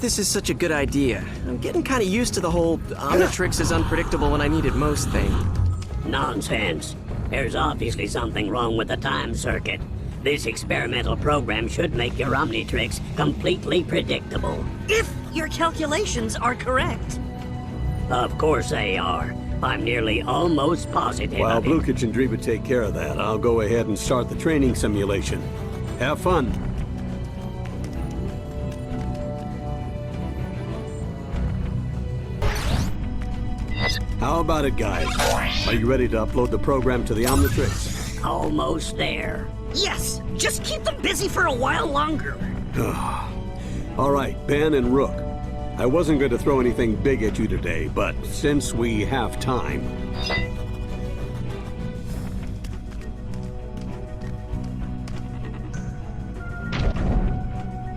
this is such a good idea. I'm getting kind of used to the whole Omnitrix is unpredictable when I need it most thing. Nonsense. There's obviously something wrong with the time circuit. This experimental program should make your Omnitrix completely predictable. If your calculations are correct. Of course they are. I'm nearly almost positive While of it. Bloxx and Gravattack take care of that, I'll go ahead and start the training simulation. Have fun. How about it, guys? Are you ready to upload the program to the Omnitrix? Almost there. Yes, just keep them busy for a while longer. All right, Ben and Rook. I wasn't going to throw anything big at you today, but since we have time...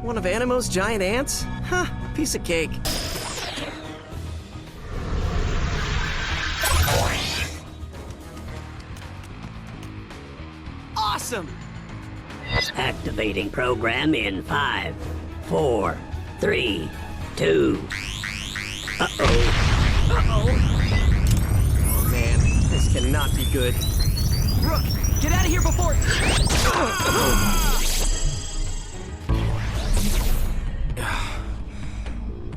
One of Animo's giant ants? Huh, piece of cake. Awesome! Activating program in 5, 4, 3, 2. Oh man, this cannot be good. Rook, get out of here before...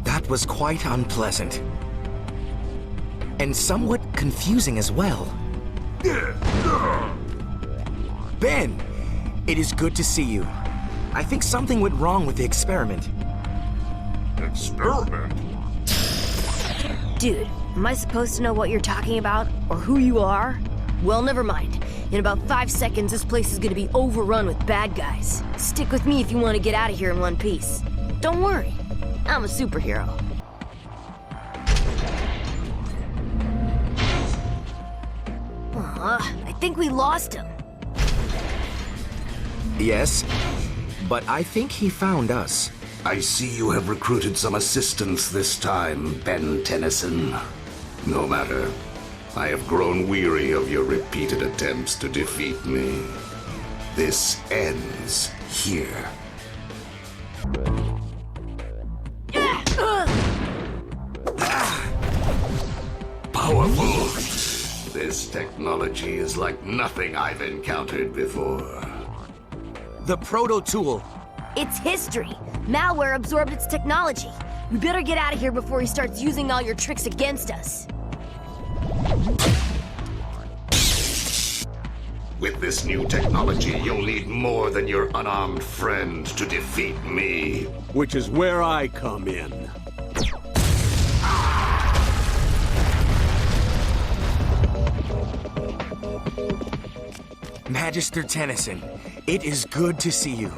That was quite unpleasant. And somewhat confusing as well. Ben! It is good to see you. I think something went wrong with the experiment. Experiment? Dude, am I supposed to know what you're talking about? Or who you are? Well, never mind. In about 5 seconds, this place is gonna be overrun with bad guys. Stick with me if you want to get out of here in one piece. Don't worry, I'm a superhero. I think we lost him. Yes, but I think he found us. I see you have recruited some assistance this time, Ben Tennyson. No matter. I have grown weary of your repeated attempts to defeat me. This ends here. Powerful! This technology is like nothing I've encountered before. The proto-tool. It's history. Malware absorbed its technology. We better get out of here before he starts using all your tricks against us. With this new technology, you'll need more than your unarmed friend to defeat me. Which is where I come in. Magister Tennyson, it is good to see you.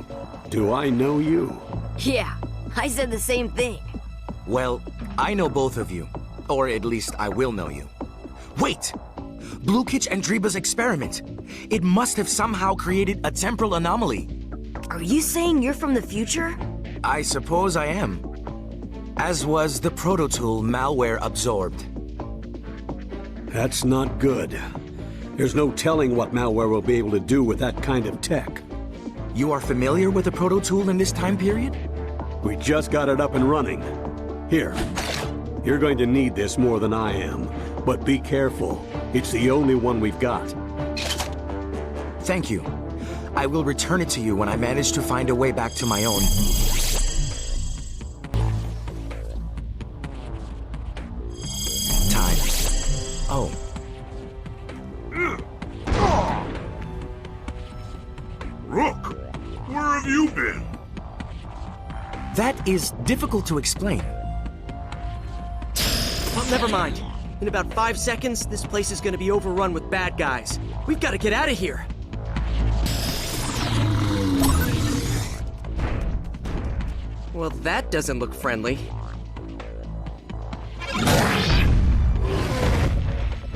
Do I know you? Yeah, I said the same thing. Well, I know both of you. Or at least I will know you. Wait! Bloxx and Gravattack's experiment. It must have somehow created a temporal anomaly. Are you saying you're from the future? I suppose I am. As was the proto-tool Malware absorbed. That's not good. There's no telling what Malware will be able to do with that kind of tech. You are familiar with the proto-tool in this time period? We just got it up and running. Here, you're going to need this more than I am, but be careful. It's the only one we've got. Thank you. I will return it to you when I manage to find a way back to my own. Time. Oh. Rook, where have you been? That is difficult to explain. Well, never mind. In about 5 seconds, this place is gonna be overrun with bad guys. We've gotta get out of here. Well, that doesn't look friendly.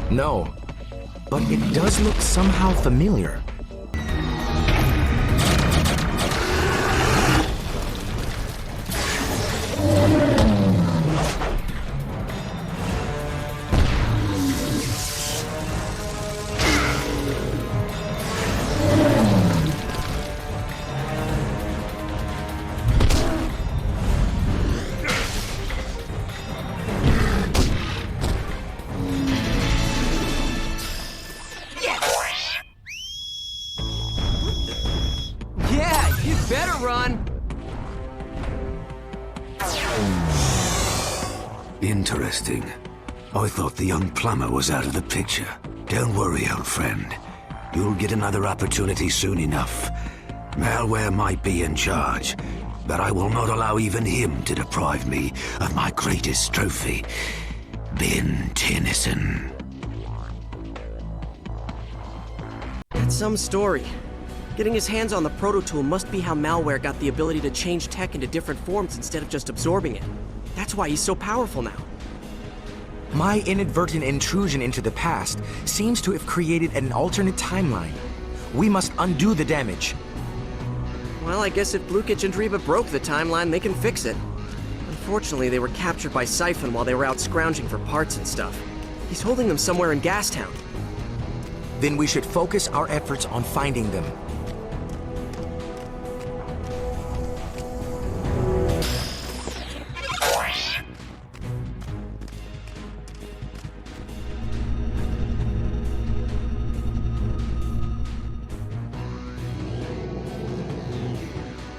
No, but it does look somehow familiar. interesting. I thought the young plumber was out of the picture. Don't worry, old friend. You'll get another opportunity soon enough. Malware might be in charge, but I will not allow even him to deprive me of my greatest trophy, Ben Tennyson. That's some story. Getting his hands on the proto tool must be how Malware got the ability to change tech into different forms instead of just absorbing it. That's why he's so powerful now. My inadvertent intrusion into the past seems to have created an alternate timeline. We must undo the damage. Well, I guess if Bloxx and Gravattack broke the timeline, they can fix it. Unfortunately, they were captured by Siphon while they were out scrounging for parts and stuff. He's holding them somewhere in Gastown. Then we should focus our efforts on finding them.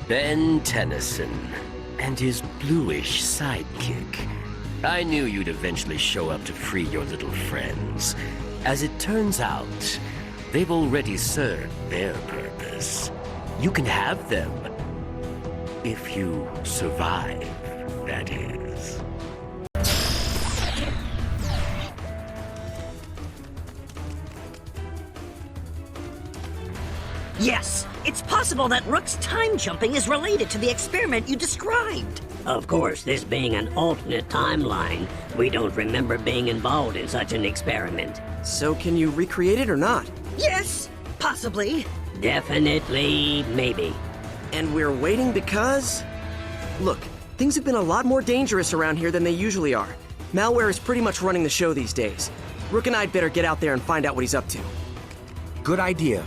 Ben Tennyson and his bluish sidekick. I knew you'd eventually show up to free your little friends. As it turns out, they've already served their purpose. You can have them. If you survive, that is. Yes, it's possible that Rook's time jumping is related to the experiment you described. Of course, this being an alternate timeline, we don't remember being involved in such an experiment. So can you recreate it or not? Yes, possibly. Definitely, maybe. And we're waiting because... Look, things have been a lot more dangerous around here than they usually are. Malware is pretty much running the show these days. Rook and I'd better get out there and find out what he's up to. Good idea.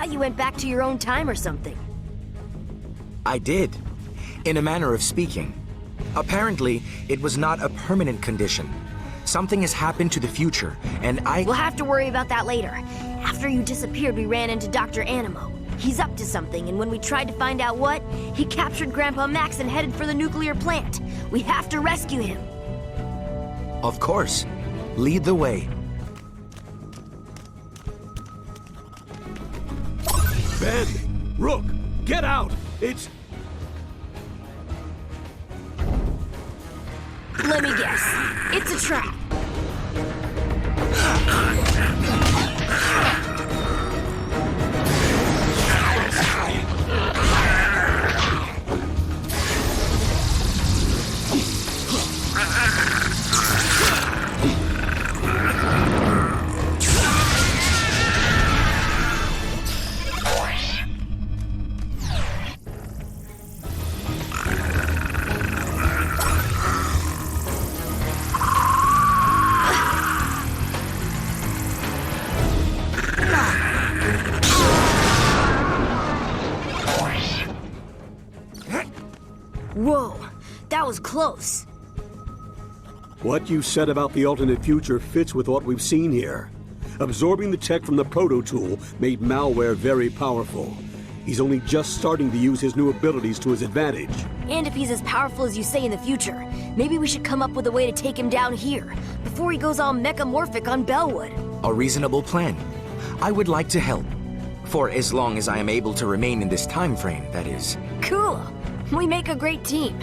You went back to your own time or something. I did, in a manner of speaking. Apparently, it was not a permanent condition. Something has happened to the future, and We'll have to worry about that later. After you disappeared, we ran into Dr. Animo. He's up to something, and when we tried to find out what, he captured Grandpa Max and headed for the nuclear plant. We have to rescue him. Of course. Lead the way. Ben! Rook! Get out! It's... Let me guess. It's a trap. Whoa, that was close. What you said about the alternate future fits with what we've seen here. Absorbing the tech from the proto tool made Malware very powerful. He's only just starting to use his new abilities to his advantage. And if he's as powerful as you say in the future, maybe we should come up with a way to take him down here, before he goes all mechamorphic on Bellwood. A reasonable plan. I would like to help. For as long as I am able to remain in this time frame, that is. Cool. We make a great team.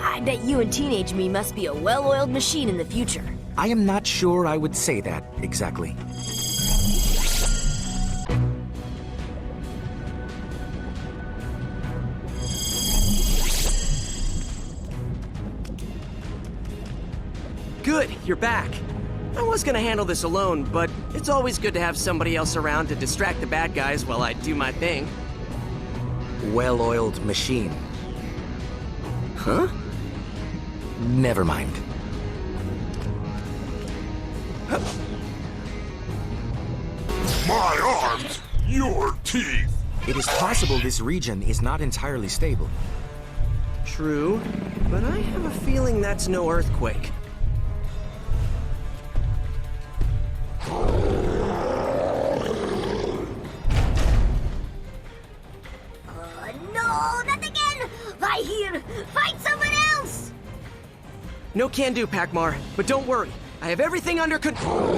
I bet you and teenage me must be a well-oiled machine in the future. I am not sure I would say that exactly. Good, you're back. I was gonna handle this alone, but it's always good to have somebody else around to distract the bad guys while I do my thing. Well-oiled machine. Huh? Never mind. My arms, your teeth. It is possible this region is not entirely stable. True, but I have a feeling that's no earthquake. die here! Find someone else! No can do, Pac-Mar, but don't worry. I have everything under control. For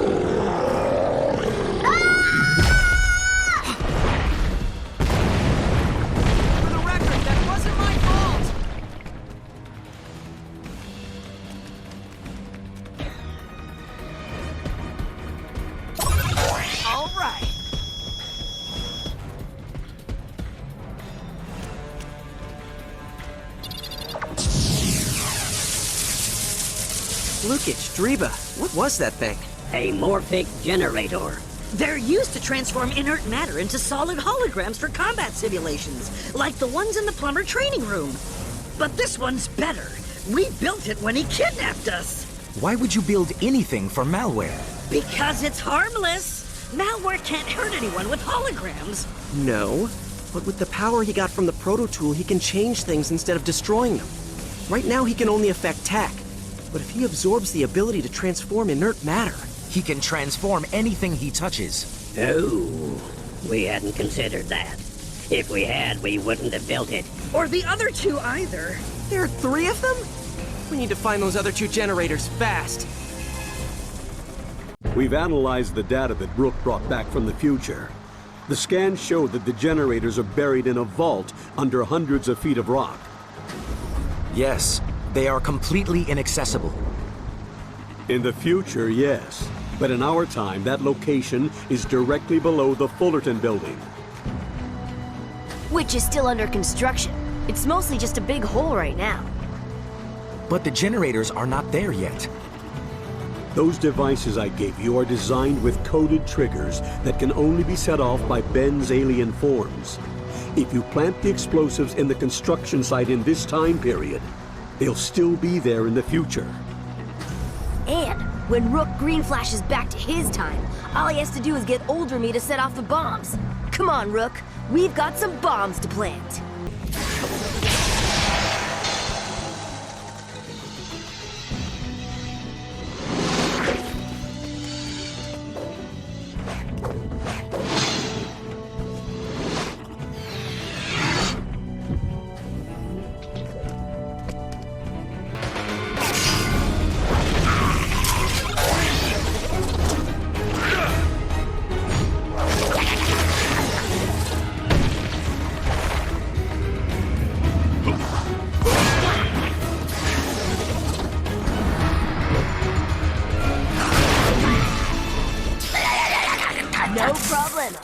the record, that wasn't my fault! All right. Lukic, Driba, what was that thing? A morphic generator. They're used to transform inert matter into solid holograms for combat simulations, like the ones in the Plumber training room. But this one's better. We built it when he kidnapped us. Why would you build anything for malware? Because it's harmless. Malware can't hurt anyone with holograms. No, but with the power he got from the proto tool, he can change things instead of destroying them. Right now, he can only affect tech. But if he absorbs the ability to transform inert matter... He can transform anything he touches. Oh, we hadn't considered that. If we had, we wouldn't have built it. Or the other two either. There are 3 of them? We need to find those other 2 generators fast. We've analyzed the data that Rook brought back from the future. The scans show that the generators are buried in a vault under hundreds of feet of rock. Yes, they are completely inaccessible. In the future, yes. But in our time, that location is directly below the Fullerton building. Which is still under construction. It's mostly just a big hole right now. But the generators are not there yet. Those devices I gave you are designed with coded triggers that can only be set off by Ben's alien forms. If you plant the explosives in the construction site in this time period, they'll still be there in the future. And when Rook Green flashes back to his time, all he has to do is get older me to set off the bombs. Come on, Rook. We've got some bombs to plant. No problem.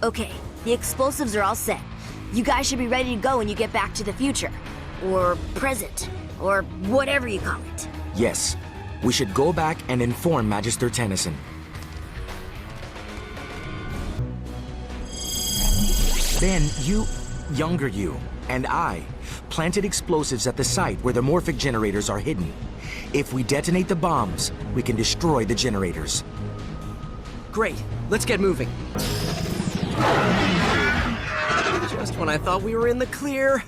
Okay, the explosives are all set. You guys should be ready to go when you get back to the future. Or present. Or whatever you call it. Yes, we should go back and inform Magister Tennyson. Then you, younger you, and I planted explosives at the site where the morphic generators are hidden. If we detonate the bombs, we can destroy the generators. Great, let's get moving. Just when I thought we were in the clear.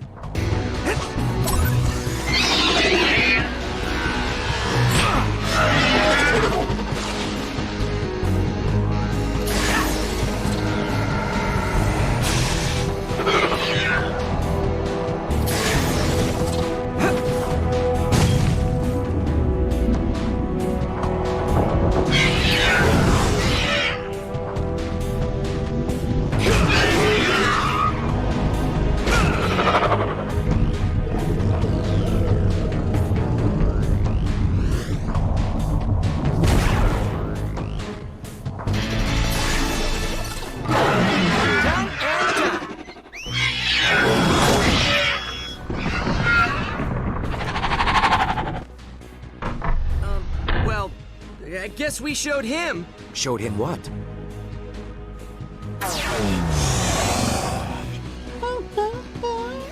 I guess we showed him. Showed him what?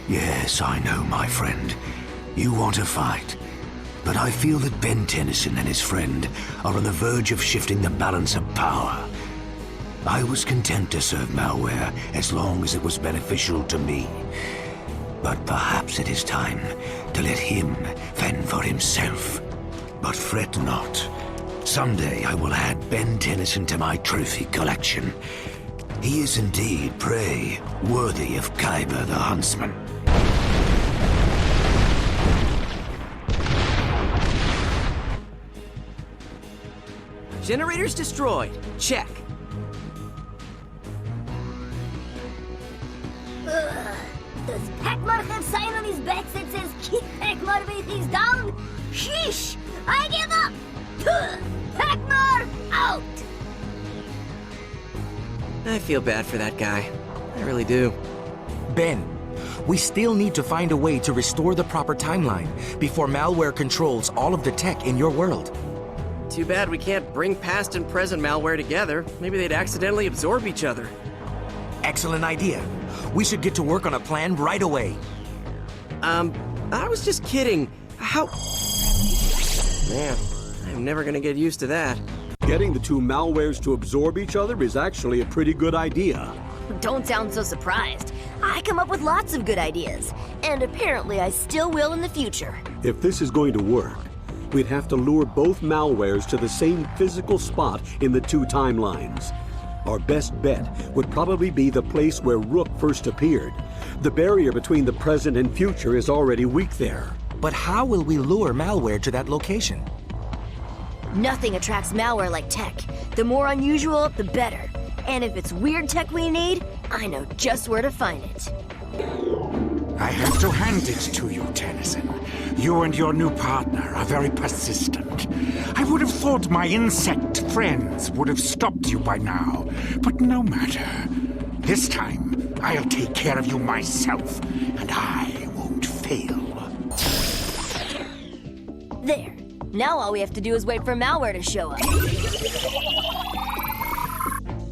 Yes, I know, my friend. You want to fight. But I feel that Ben Tennyson and his friend are on the verge of shifting the balance of power. I was content to serve Malware as long as it was beneficial to me. But perhaps it is time to let him fend for himself. But fret not. Someday I will add Ben Tennyson to my trophy collection. He is indeed prey, worthy of Khyber the Huntsman. Generators destroyed. Check. Does Packmore have sign on his back that says keep Packmore with things down? Sheesh! I give up! Packmore out! I feel bad for that guy. I really do. Ben, we still need to find a way to restore the proper timeline before malware controls all of the tech in your world. Too bad we can't bring past and present malware together. Maybe they'd accidentally absorb each other. Excellent idea. We should get to work on a plan right away. I was just kidding. How... Man, I'm never gonna get used to that. Getting the two malwares to absorb each other is actually a pretty good idea. Don't sound so surprised. I come up with lots of good ideas, and apparently I still will in the future. If this is going to work, we'd have to lure both malwares to the same physical spot in the two timelines. Our best bet would probably be the place where Rook first appeared. The barrier between the present and future is already weak there. But how will we lure malware to that location? Nothing attracts malware like tech. The more unusual, the better. And if it's weird tech we need, I know just where to find it. I have to hand it to you, Tennyson. You and your new partner are very persistent. I would have thought my insect friends would have stopped you by now, but no matter. This time, I'll take care of you myself, and I won't fail. There. Now all we have to do is wait for malware to show up.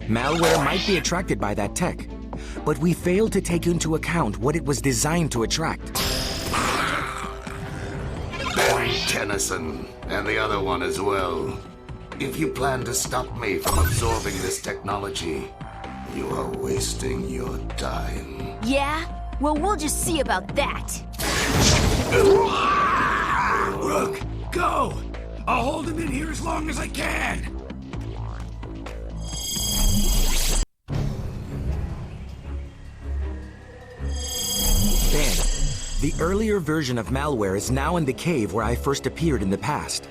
Malware might be attracted by that tech, but we failed to take into account what it was designed to attract. Ben Tennyson, and the other one as well. If you plan to stop me from absorbing this technology, you are wasting your time. Yeah? Well, we'll just see about that. Rook, go! I'll hold him in here as long as I can! Ben, the earlier version of malware is now in the cave where I first appeared in the past.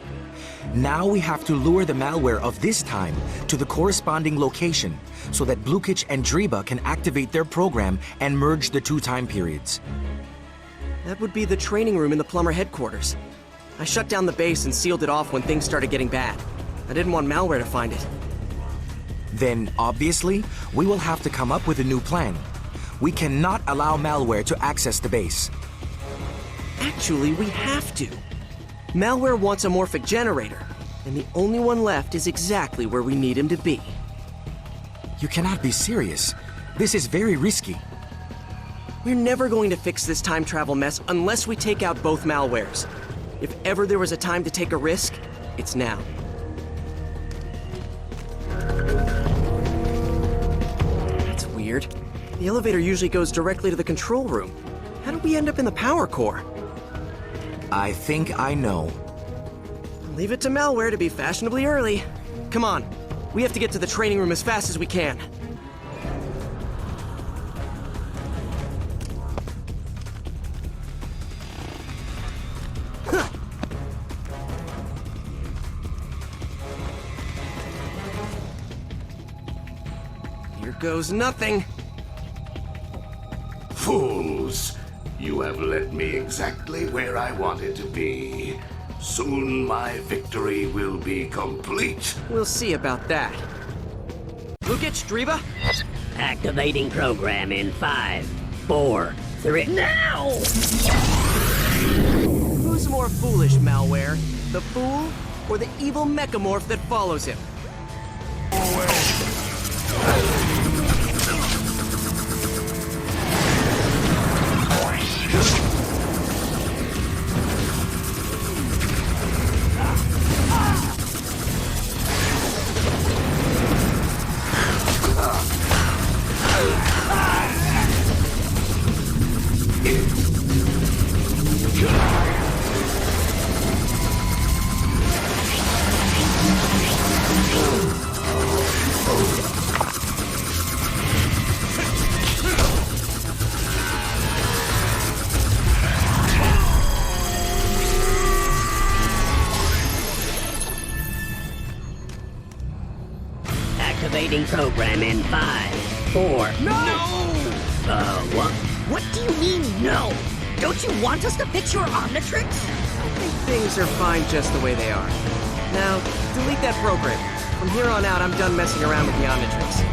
Now we have to lure the malware of this time to the corresponding location so that Bloxx and Gravattack can activate their program and merge the two time periods. That would be the training room in the Plumber headquarters. I shut down the base and sealed it off when things started getting bad. I didn't want malware to find it. Then, obviously, we will have to come up with a new plan. We cannot allow malware to access the base. Actually, we have to. Malware wants a morphic generator, and the only one left is exactly where we need him to be. You cannot be serious. This is very risky. We're never going to fix this time travel mess unless we take out both malwares. If ever there was a time to take a risk, it's now. That's weird. The elevator usually goes directly to the control room. How did we end up in the power core? I think I know. Leave it to malware to be fashionably early. Come on, we have to get to the training room as fast as we can. Here goes nothing. Fools! You have led me exactly where I wanted to be. Soon my victory will be complete. We'll see about that. Bloxx, Gravattack? Activating program in 5, 4, 3. Now! Who's more foolish, malware? The fool or the evil mechamorph that follows him? Activating program in 5, 4... No! What? What do you mean, no? Don't you want us to fix your Omnitrix? I think things are fine just the way they are. Now, delete that program. From here on out, I'm done messing around with the Omnitrix.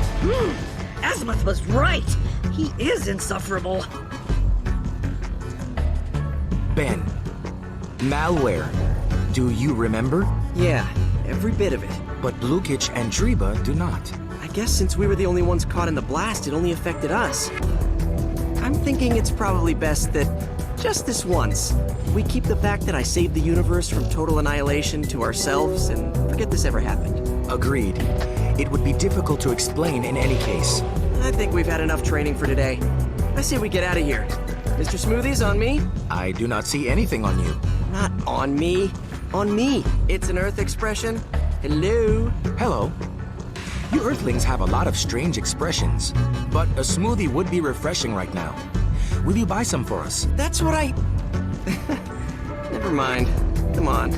Azimuth was right. He is insufferable. Ben, malware. Do you remember? Yeah, every bit of it. But Blukich and Treba do not. I guess since we were the only ones caught in the blast, it only affected us. I'm thinking it's probably best that, just this once, we keep the fact that I saved the universe from total annihilation to ourselves and forget this ever happened. Agreed. It would be difficult to explain in any case. I think we've had enough training for today. I say we get out of here. Mr. Smoothies, on me? I do not see anything on you. Not on me. On me. It's an Earth expression. Hello? Hello. You Earthlings have a lot of strange expressions, but a smoothie would be refreshing right now. Will you buy some for us? That's what I... Never mind. Come on.